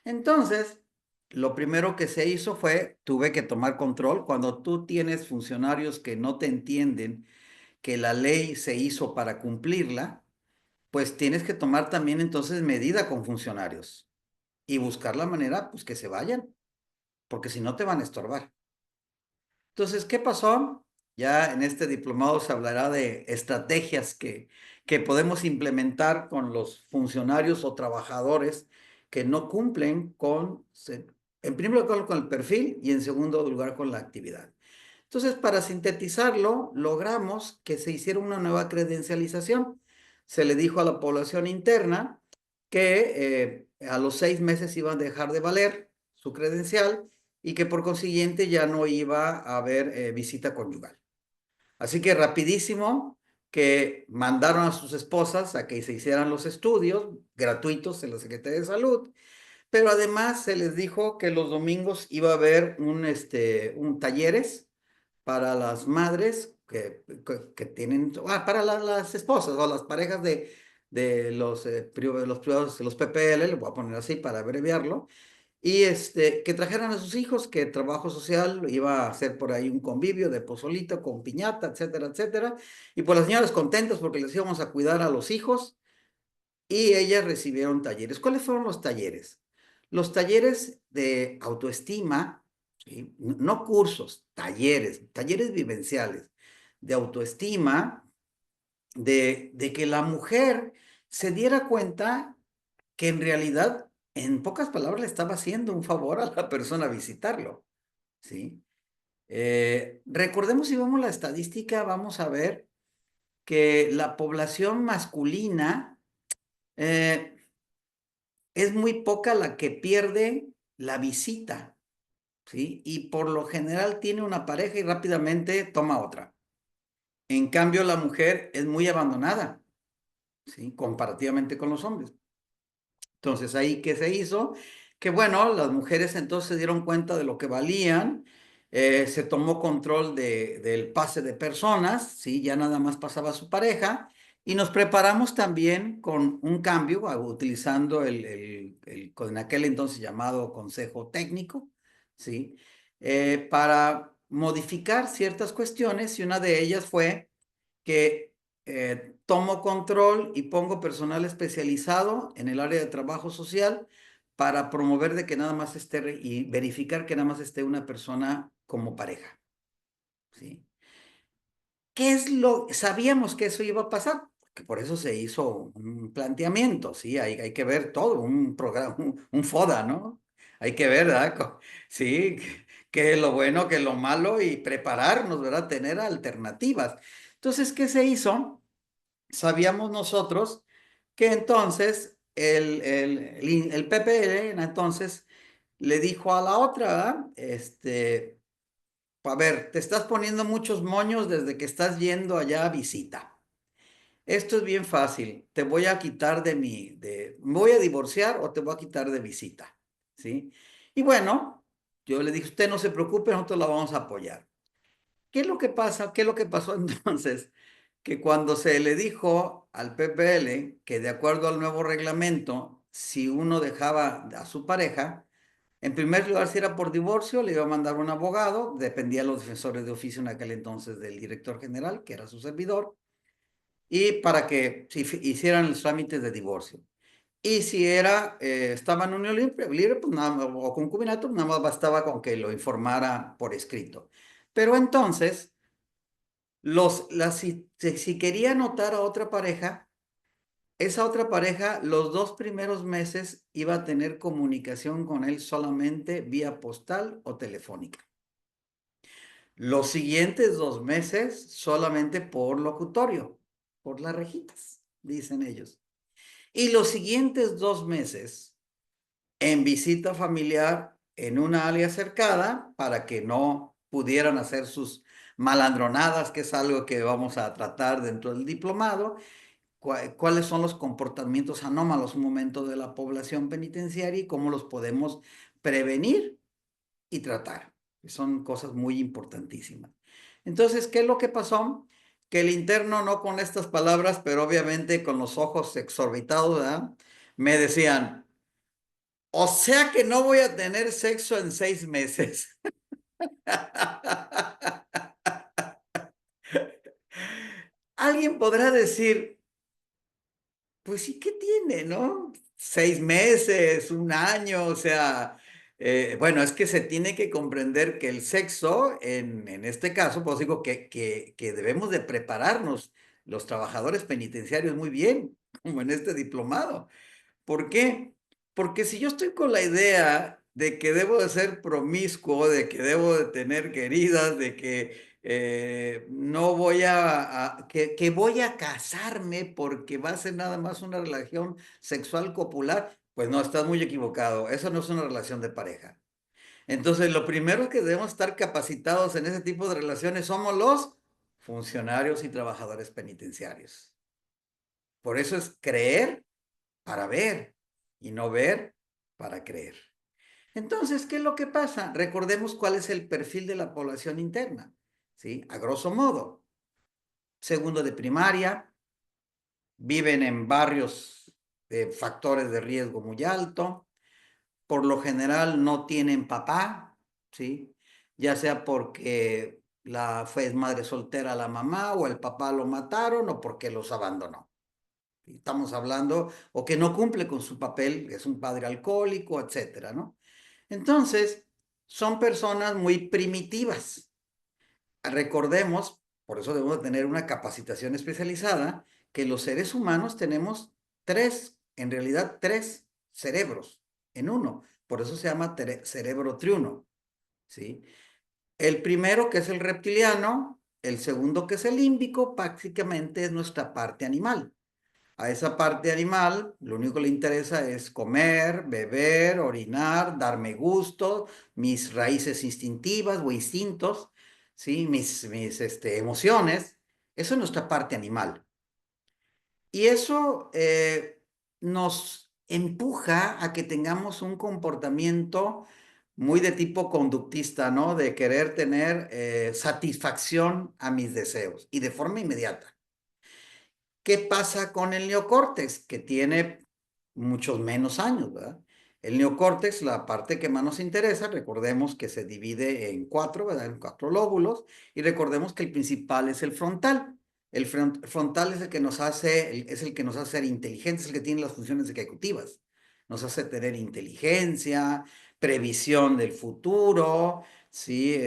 Entonces, lo primero que se hizo fue, tuve que tomar control. Cuando tú tienes funcionarios que no te entienden que la ley se hizo para cumplirla, pues tienes que tomar también entonces medida con funcionarios y buscar la manera, pues que se vayan, porque si no te van a estorbar. Entonces, ¿qué pasó? Ya en este diplomado se hablará de estrategias que podemos implementar con los funcionarios o trabajadores que no cumplen en primer lugar, con el perfil y en segundo lugar, con la actividad. Entonces, para sintetizarlo, logramos que se hiciera una nueva credencialización. Se le dijo a la población interna que a los 6 meses iban a dejar de valer su credencial y que por consiguiente ya no iba a haber visita conyugal. Así que rapidísimo que mandaron a sus esposas a que se hicieran los estudios gratuitos en la Secretaría de Salud, pero además se les dijo que los domingos iba a haber un talleres para las madres que tienen, para las esposas o las parejas de los privados, los PPL, lo voy a poner así para abreviarlo, y que trajeran a sus hijos, que trabajo social iba a hacer por ahí un convivio de pozolito con piñata, etcétera, etcétera. Y pues las señoras contentas porque les íbamos a cuidar a los hijos y ellas recibieron talleres. ¿Cuáles fueron los talleres? Los talleres de autoestima, ¿sí? No cursos, talleres vivenciales de autoestima, de que la mujer se diera cuenta que en realidad, en pocas palabras, le estaba haciendo un favor a la persona a visitarlo, ¿sí? Recordemos, si vemos la estadística, vamos a ver que la población masculina eh, es muy poca la que pierde la visita, ¿sí? Y por lo general tiene una pareja y rápidamente toma otra. En cambio, la mujer es muy abandonada, ¿sí? Comparativamente con los hombres. Entonces, ahí, ¿qué se hizo? Que bueno, las mujeres entonces se dieron cuenta de lo que valían, se tomó control del pase de personas, ¿sí? Ya nada más pasaba su pareja, y nos preparamos también con un cambio, utilizando en aquel entonces llamado Consejo Técnico, ¿sí? Para modificar ciertas cuestiones, y una de ellas fue que tomo control y pongo personal especializado en el área de trabajo social para promover de que nada más esté y verificar que nada más esté una persona como pareja, ¿sí? ¿Qué es sabíamos que eso iba a pasar? Que por eso se hizo un planteamiento, ¿sí? Hay que ver todo, un programa, un FODA, ¿no? Hay que ver, ¿verdad? Sí, qué es lo bueno, qué es lo malo y prepararnos, ¿verdad? Tener alternativas. Entonces, ¿qué se hizo? Sabíamos nosotros que entonces el PPL entonces le dijo a la otra, ¿verdad? A ver, te estás poniendo muchos moños desde que estás yendo allá a visita. Esto es bien fácil. Te voy a quitar me voy a divorciar o te voy a quitar de visita, ¿sí? Y bueno, yo le dije, usted no se preocupe, nosotros la vamos a apoyar. ¿Qué es lo que pasa? ¿Qué es lo que pasó entonces? Que cuando se le dijo al PPL que de acuerdo al nuevo reglamento, si uno dejaba a su pareja, en primer lugar, si era por divorcio, le iba a mandar un abogado, dependía de los defensores de oficio en aquel entonces del director general, que era su servidor, y para que hicieran los trámites de divorcio. Y si estaba en unión libre, pues nada, o concubinato, nada más bastaba con que lo informara por escrito. Pero entonces, si quería anotar a otra pareja, esa otra pareja, los 2 primeros meses iba a tener comunicación con él solamente vía postal o telefónica. Los siguientes 2 meses solamente por locutorio, por las rejitas, dicen ellos. Y los siguientes 2 meses en visita familiar en una área cercada para que no pudieran hacer sus malandronadas, que es algo que vamos a tratar dentro del diplomado. ¿Cuáles son los comportamientos anómalos un momento de la población penitenciaria y cómo los podemos prevenir y tratar? Son cosas muy importantísimas. Entonces, ¿qué es lo que pasó? Que el interno, no con estas palabras, pero obviamente con los ojos exorbitados, ¿verdad? Me decían, o sea que no voy a tener sexo en 6 meses. Alguien podrá decir, pues sí, ¿qué tiene, no? 6 meses, un año, o sea, bueno, es que se tiene que comprender que el sexo, en este caso, pues digo que debemos de prepararnos los trabajadores penitenciarios muy bien, como en este diplomado. ¿Por qué? Porque si yo estoy con la idea de que debo de ser promiscuo, de que debo de tener queridas, de que no voy que voy a casarme porque va a ser nada más una relación sexual copular, pues no, estás muy equivocado. Eso no es una relación de pareja. Entonces, lo primero que debemos estar capacitados en ese tipo de relaciones somos los funcionarios y trabajadores penitenciarios. Por eso es creer para ver y no ver para creer. Entonces, ¿qué es lo que pasa? Recordemos cuál es el perfil de la población interna, ¿sí? A grosso modo, segundo de primaria, viven en barrios de factores de riesgo muy alto, por lo general no tienen papá, ¿sí? Ya sea porque fue madre soltera la mamá o el papá lo mataron o porque los abandonó. Estamos hablando, o que no cumple con su papel, es un padre alcohólico, etcétera, ¿no? Entonces, son personas muy primitivas. Recordemos, por eso debemos tener una capacitación especializada, que los seres humanos tenemos en realidad tres cerebros en uno. Por eso se llama cerebro triuno, ¿sí? El primero, que es el reptiliano, el segundo, que es el límbico, prácticamente es nuestra parte animal. A esa parte animal, lo único que le interesa es comer, beber, orinar, darme gusto, mis raíces instintivas o instintos, ¿sí? Mis emociones. Eso es nuestra parte animal. Y eso nos empuja a que tengamos un comportamiento muy de tipo conductista, ¿no? De querer tener satisfacción a mis deseos y de forma inmediata. ¿Qué pasa con el neocórtex? Que tiene muchos menos años, ¿verdad? El neocórtex, la parte que más nos interesa, recordemos que se divide en cuatro, ¿verdad? En cuatro lóbulos, y recordemos que el principal es el frontal. El frontal es el que nos hace, es el que nos hace ser inteligentes, es el que tiene las funciones ejecutivas. Nos hace tener inteligencia, previsión del futuro, ¿sí?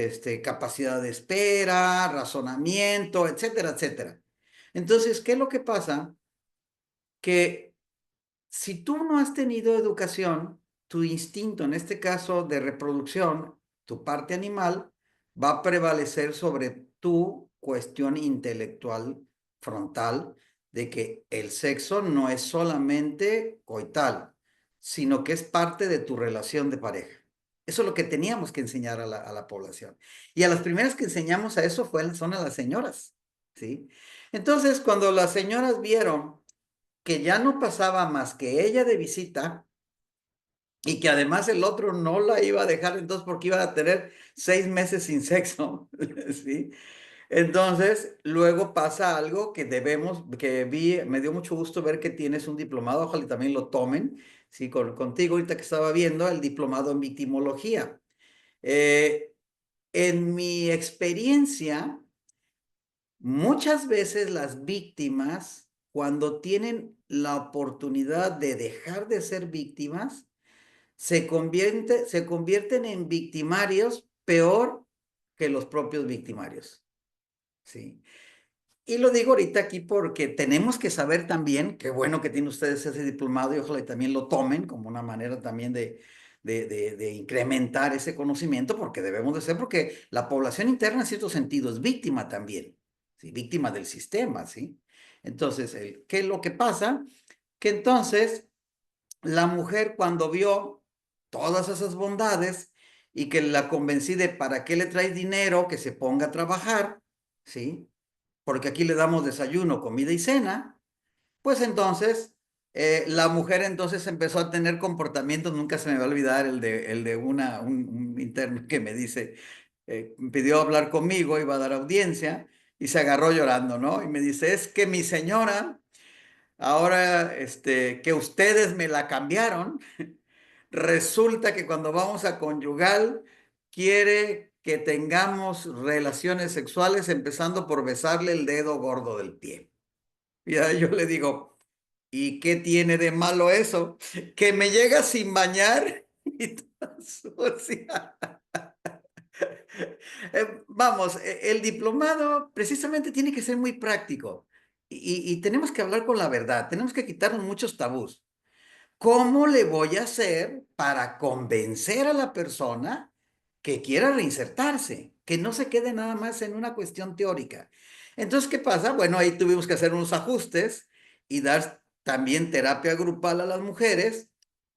Capacidad de espera, razonamiento, etcétera, etcétera. Entonces, ¿qué es lo que pasa? Que si tú no has tenido educación, tu instinto, en este caso de reproducción, tu parte animal, va a prevalecer sobre tu cuestión intelectual frontal de que el sexo no es solamente coital, sino que es parte de tu relación de pareja. Eso es lo que teníamos que enseñar a la población. Y a las primeras que enseñamos a eso son a las señoras, ¿sí? Entonces, cuando las señoras vieron que ya no pasaba más que ella de visita y que además el otro no la iba a dejar entonces porque iba a tener 6 meses sin sexo, ¿sí? Entonces, luego pasa algo que me dio mucho gusto ver que tienes un diplomado, ojalá y también lo tomen, ¿sí? Contigo ahorita que estaba viendo el diplomado en victimología. Eh, en mi experiencia, muchas veces las víctimas, cuando tienen la oportunidad de dejar de ser víctimas, se convierten en victimarios peor que los propios victimarios. ¿Sí? Y lo digo ahorita aquí porque tenemos que saber también, qué bueno que tienen ustedes ese diplomado y ojalá y también lo tomen como una manera también de incrementar ese conocimiento, porque debemos de ser, porque la población interna en cierto sentido es víctima también, ¿sí? Víctima del sistema, ¿sí? Entonces, ¿qué es lo que pasa? Que entonces la mujer cuando vio todas esas bondades y que la convencí de para qué le traes dinero, que se ponga a trabajar, ¿sí? Porque aquí le damos desayuno, comida y cena, pues entonces la mujer entonces empezó a tener comportamientos, nunca se me va a olvidar el de un interno que me dice, pidió hablar conmigo, iba a dar audiencia y se agarró llorando, ¿no? Y me dice, es que mi señora, ahora que ustedes me la cambiaron, resulta que cuando vamos a conyugal, quiere que tengamos relaciones sexuales empezando por besarle el dedo gordo del pie. Y ahí yo le digo, ¿y qué tiene de malo eso? Que me llega sin bañar y toda sucia. Vamos, el diplomado precisamente tiene que ser muy práctico y tenemos que hablar con la verdad, tenemos que quitarnos muchos tabús. ¿Cómo le voy a hacer para convencer a la persona que quiera reinsertarse? Que no se quede nada más en una cuestión teórica. Entonces, ¿qué pasa? Bueno, ahí tuvimos que hacer unos ajustes y dar también terapia grupal a las mujeres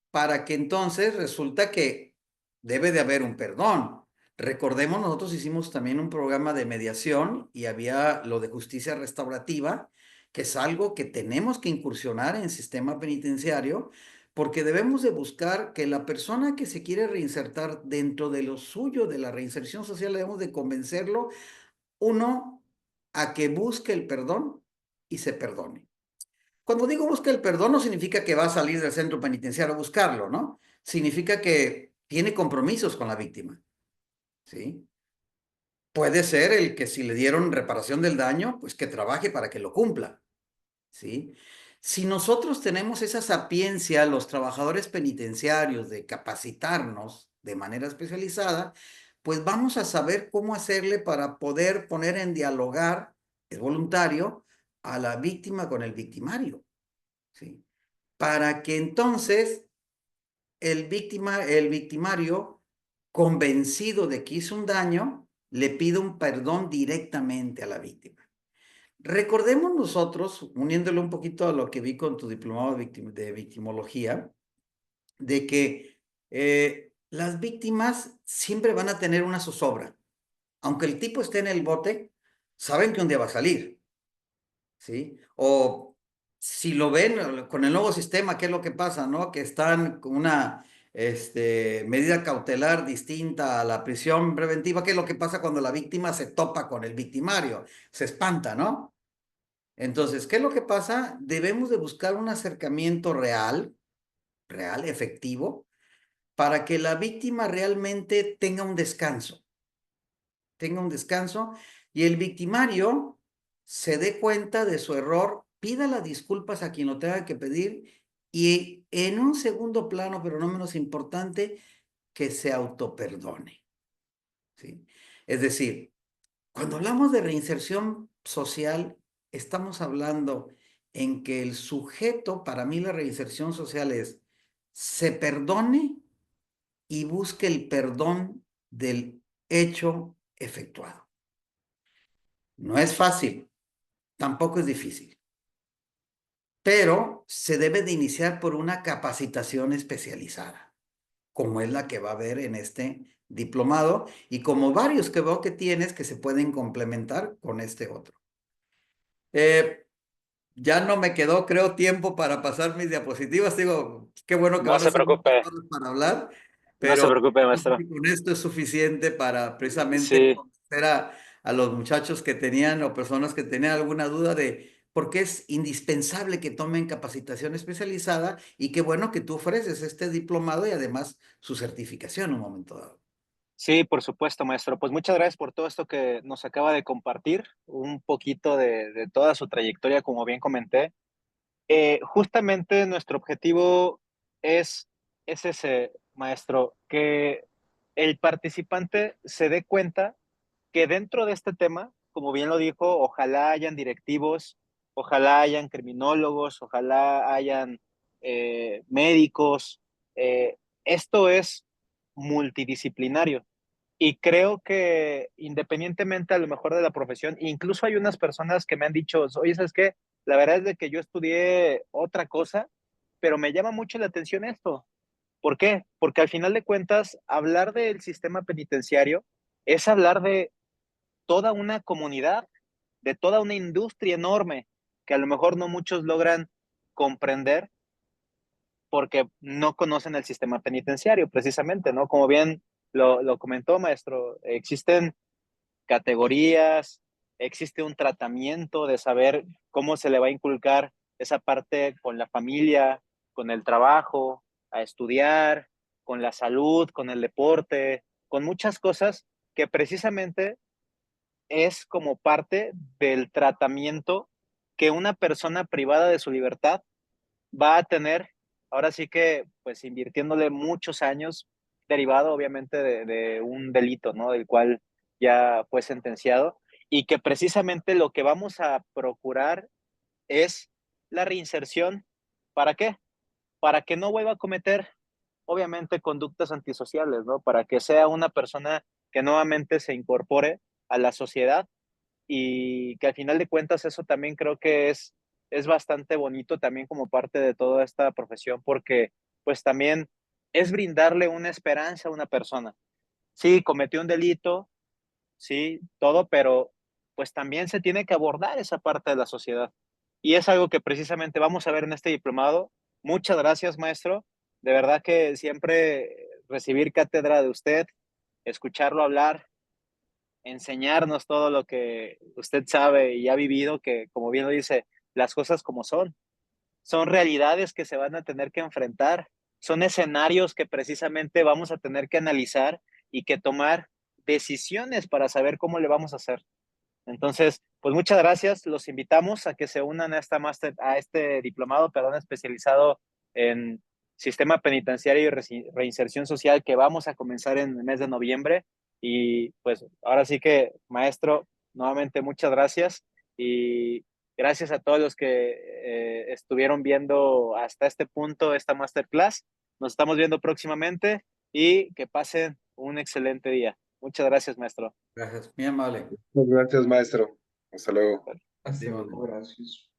para que entonces resulta que debe de haber un perdón. Recordemos, nosotros hicimos también un programa de mediación y había lo de justicia restaurativa, que es algo que tenemos que incursionar en el sistema penitenciario, porque debemos de buscar que la persona que se quiere reinsertar dentro de lo suyo, de la reinserción social, debemos de convencerlo, uno, a que busque el perdón y se perdone. Cuando digo busca el perdón, no significa que va a salir del centro penitenciario a buscarlo, ¿no? Significa que tiene compromisos con la víctima, ¿sí? Puede ser el que si le dieron reparación del daño, pues que trabaje para que lo cumpla, ¿sí? Si nosotros tenemos esa sapiencia, los trabajadores penitenciarios, de capacitarnos de manera especializada, pues vamos a saber cómo hacerle para poder poner en dialogar, es voluntario, a la víctima con el victimario, ¿sí? Para que entonces el victimario, convencido de que hizo un daño, le pide un perdón directamente a la víctima. Recordemos nosotros, uniéndolo un poquito a lo que vi con tu diplomado de victimología, de que las víctimas siempre van a tener una zozobra. Aunque el tipo esté en el bote, saben que un día va a salir, ¿sí? O si lo ven con el nuevo sistema, ¿qué es lo que pasa, no? Que están con una medida cautelar distinta a la prisión preventiva. ¿Qué es lo que pasa cuando la víctima se topa con el victimario? Se espanta, ¿no? Entonces, ¿qué es lo que pasa? Debemos de buscar un acercamiento real, efectivo, para que la víctima realmente tenga un descanso y el victimario se dé cuenta de su error, pida las disculpas a quien lo tenga que pedir y en un segundo plano, pero no menos importante, que se autoperdone, ¿sí? Es decir, cuando hablamos de reinserción social, estamos hablando en que el sujeto, para mí la reinserción social es, se perdone y busque el perdón del hecho efectuado. No es fácil, tampoco es difícil, pero se debe de iniciar por una capacitación especializada, como es la que va a haber en este diplomado y como varios que veo que tienes que se pueden complementar con este otro. Eh, Ya no me quedó, creo, tiempo para pasar mis diapositivas. Digo, qué bueno que No van a se ser muchas preocupe, horas para hablar, no se pero preocupe, no sé maestro. si con esto es suficiente para precisamente Sí, conocer a los muchachos que tenían o personas que tenían alguna duda de por qué es indispensable que tomen capacitación especializada y qué bueno que tú ofreces este diplomado y además su certificación en un momento dado. sí, por supuesto, maestro. Pues muchas gracias por todo esto que nos acaba de compartir, un poquito de toda su trayectoria, como bien comenté. Justamente nuestro objetivo es, es ese, maestro, que el participante se dé cuenta que dentro de este tema, como bien lo dijo, ojalá hayan directivos, ojalá hayan criminólogos, ojalá hayan médicos. Esto es multidisciplinario. Y creo que independientemente a lo mejor de la profesión, incluso hay unas personas que me han dicho, oye, ¿sabes qué? La verdad es de que yo estudié otra cosa, pero me llama mucho la atención esto. ¿Por qué? Porque al final de cuentas, hablar del sistema penitenciario es hablar de toda una comunidad, de toda una industria enorme que a lo mejor no muchos logran comprender porque no conocen el sistema penitenciario, precisamente, ¿no? Como bien lo comentó, maestro, existen categorías, existe un tratamiento de saber cómo se le va a inculcar esa parte con la familia, con el trabajo, a estudiar, con la salud, con el deporte, con muchas cosas que precisamente es como parte del tratamiento que una persona privada de su libertad va a tener, ahora sí que, pues invirtiéndole muchos años, derivado obviamente de un delito, ¿no? Del cual ya fue sentenciado, y que precisamente lo que vamos a procurar es la reinserción. ¿Para qué? Para que no vuelva a cometer, obviamente, conductas antisociales, ¿no? Para que sea una persona que nuevamente se incorpore a la sociedad y que al final de cuentas eso también creo que es bastante bonito también como parte de toda esta profesión porque pues también es brindarle una esperanza a una persona. Sí, cometió un delito, sí, todo, pero pues también se tiene que abordar esa parte de la sociedad. Y es algo que precisamente vamos a ver en este diplomado. Muchas gracias, maestro. De verdad que siempre recibir cátedra de usted, escucharlo hablar, enseñarnos todo lo que usted sabe y ha vivido, que como bien lo dice, las cosas como son realidades que se van a tener que enfrentar, son escenarios que precisamente vamos a tener que analizar y que tomar decisiones para saber cómo le vamos a hacer. Entonces, pues muchas gracias, los invitamos a que se unan a esta máster, a este diplomado, perdón, especializado en sistema penitenciario y reinserción social que vamos a comenzar en el mes de noviembre. Y pues ahora sí que, maestro, nuevamente muchas gracias y gracias a todos los que estuvieron viendo hasta este punto esta masterclass. Nos estamos viendo próximamente y que pasen un excelente día. Muchas gracias, maestro. Gracias, muy amable. Muchas gracias, maestro. Hasta luego. Hasta Hasta luego. luego, gracias.